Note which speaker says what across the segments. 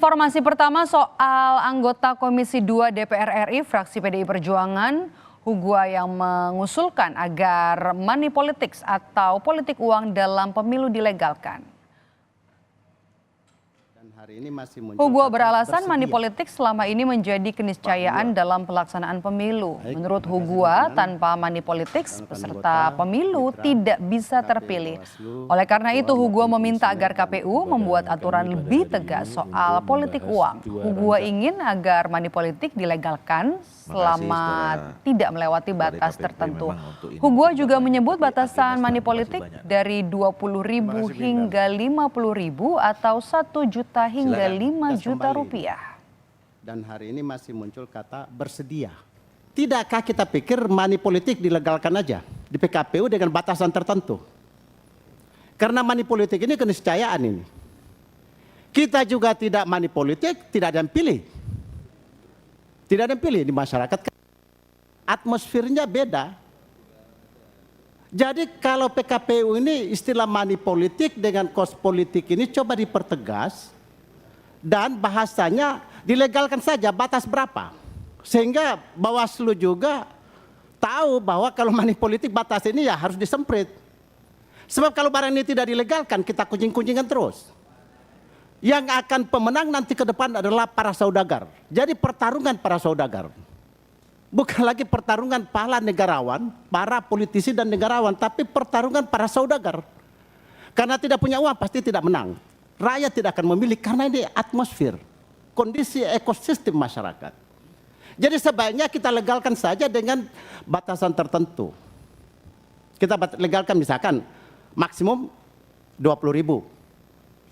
Speaker 1: Informasi pertama soal anggota Komisi 2 DPR RI fraksi PDI Perjuangan, Hugua yang mengusulkan agar money politics atau politik uang dalam pemilu dilegalkan. Hugua beralasan money politics selama ini menjadi keniscayaan dalam pelaksanaan pemilu. Menurut Hugua, tanpa money politics, peserta pemilu tidak bisa terpilih. Oleh karena itu, Hugua meminta agar KPU membuat aturan lebih tegas soal politik uang. Hugua ingin agar money politik dilegalkan selama tidak melewati batas tertentu. Hugua juga menyebut batasan money politik dari 20.000 hingga 50.000 atau 1 juta hingga 5 juta rupiah.
Speaker 2: Dan hari ini masih muncul kata bersedia. Tidakkah kita pikir money politik dilegalkan aja di PKPU dengan batasan tertentu? Karena money politik ini keniscayaan ini. Kita juga tidak money politik, tidak ada yang pilih. Tidak ada yang pilih di masyarakat. Atmosfernya beda. Jadi kalau PKPU ini istilah money politik dengan kos politik ini coba dipertegas. Dan bahasanya dilegalkan saja batas berapa. Sehingga Bawaslu juga tahu bahwa kalau money politik batas ini ya harus disemprit. Sebab kalau barang ini tidak dilegalkan kita kuncing-kuncingan terus. Yang akan pemenang nanti ke depan adalah para saudagar. Jadi pertarungan para saudagar. Bukan lagi pertarungan para negarawan, para politisi dan negarawan. Tapi pertarungan para saudagar. Karena tidak punya uang pasti tidak menang. Rakyat tidak akan memilih karena ini atmosfer, kondisi ekosistem masyarakat. Jadi sebaiknya kita legalkan saja dengan batasan tertentu. Kita legalkan misalkan maksimum 20.000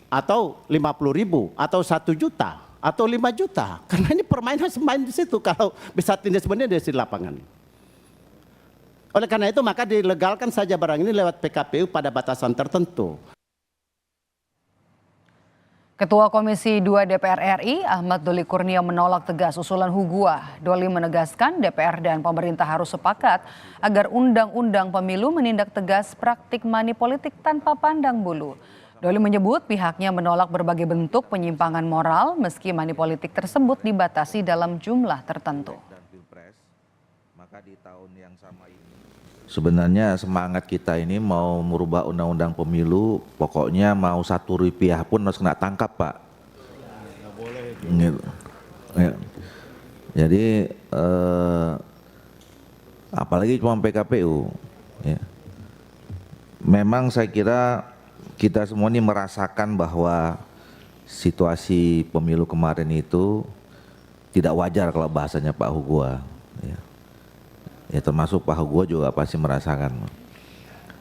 Speaker 2: atau 50.000 atau 1 juta atau 5 juta. Karena ini permainan semain di situ kalau bisa tindak sebenarnya di lapangan. Oleh karena itu maka dilegalkan saja barang ini lewat PKPU pada batasan tertentu.
Speaker 1: Ketua Komisi 2 DPR RI, Ahmad Doli Kurnia menolak tegas usulan Hugua. Doli menegaskan DPR dan pemerintah harus sepakat agar undang-undang pemilu menindak tegas praktik money politik tanpa pandang bulu. Doli menyebut pihaknya menolak berbagai bentuk penyimpangan moral meski money politik tersebut dibatasi dalam jumlah tertentu.
Speaker 3: Maka di tahun yang sama ini sebenarnya semangat kita ini mau merubah undang-undang pemilu, pokoknya mau Rp1 pun harus kena tangkap, Pak. Gitu. Ya. Jadi apalagi cuma PKPU. Ya. Memang saya kira kita semua ini merasakan bahwa situasi pemilu kemarin itu tidak wajar kalau bahasanya Pak Hugua. Ya termasuk Pak Hugua juga pasti merasakan.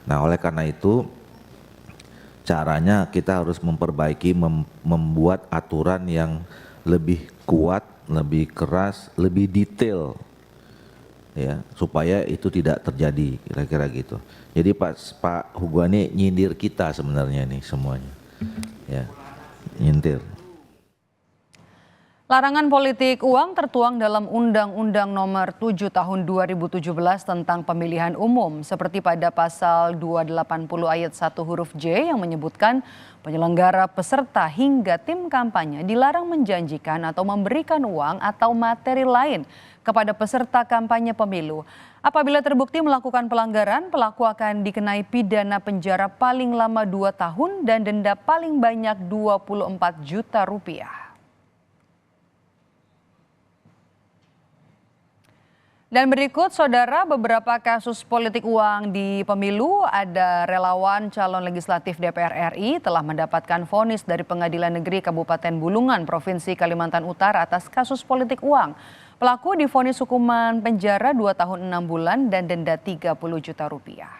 Speaker 3: Nah oleh karena itu caranya kita harus memperbaiki, membuat aturan yang lebih kuat, lebih keras, lebih detail, ya supaya itu tidak terjadi, kira-kira gitu. Jadi Pak Hugua ini nyindir kita sebenarnya nih semuanya, ya nyindir.
Speaker 1: Larangan politik uang tertuang dalam Undang-Undang Nomor 7 Tahun 2017 tentang Pemilihan Umum, seperti pada pasal 280 ayat 1 huruf J yang menyebutkan penyelenggara, peserta hingga tim kampanye dilarang menjanjikan atau memberikan uang atau materi lain kepada peserta kampanye pemilu. Apabila terbukti melakukan pelanggaran, pelaku akan dikenai pidana penjara paling lama 2 tahun dan denda paling banyak Rp24 juta. Dan berikut saudara beberapa kasus politik uang di pemilu. Ada relawan calon legislatif DPR RI telah mendapatkan vonis dari Pengadilan Negeri Kabupaten Bulungan, Provinsi Kalimantan Utara atas kasus politik uang. Pelaku divonis hukuman penjara 2 tahun 6 bulan dan denda Rp30 juta.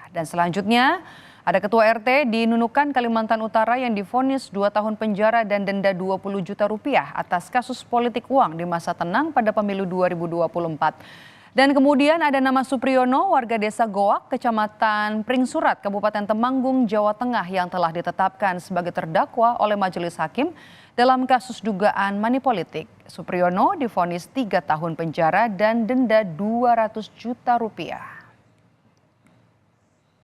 Speaker 1: Dan selanjutnya ada Ketua RT di Nunukan, Kalimantan Utara yang divonis 2 tahun penjara dan denda Rp20 juta atas kasus politik uang di masa tenang pada pemilu 2024. Dan kemudian ada nama Supriyono, warga desa Goak, Kecamatan Pringsurat, Kabupaten Temanggung, Jawa Tengah yang telah ditetapkan sebagai terdakwa oleh majelis hakim dalam kasus dugaan money politik. Supriyono divonis 3 tahun penjara dan denda Rp200 juta.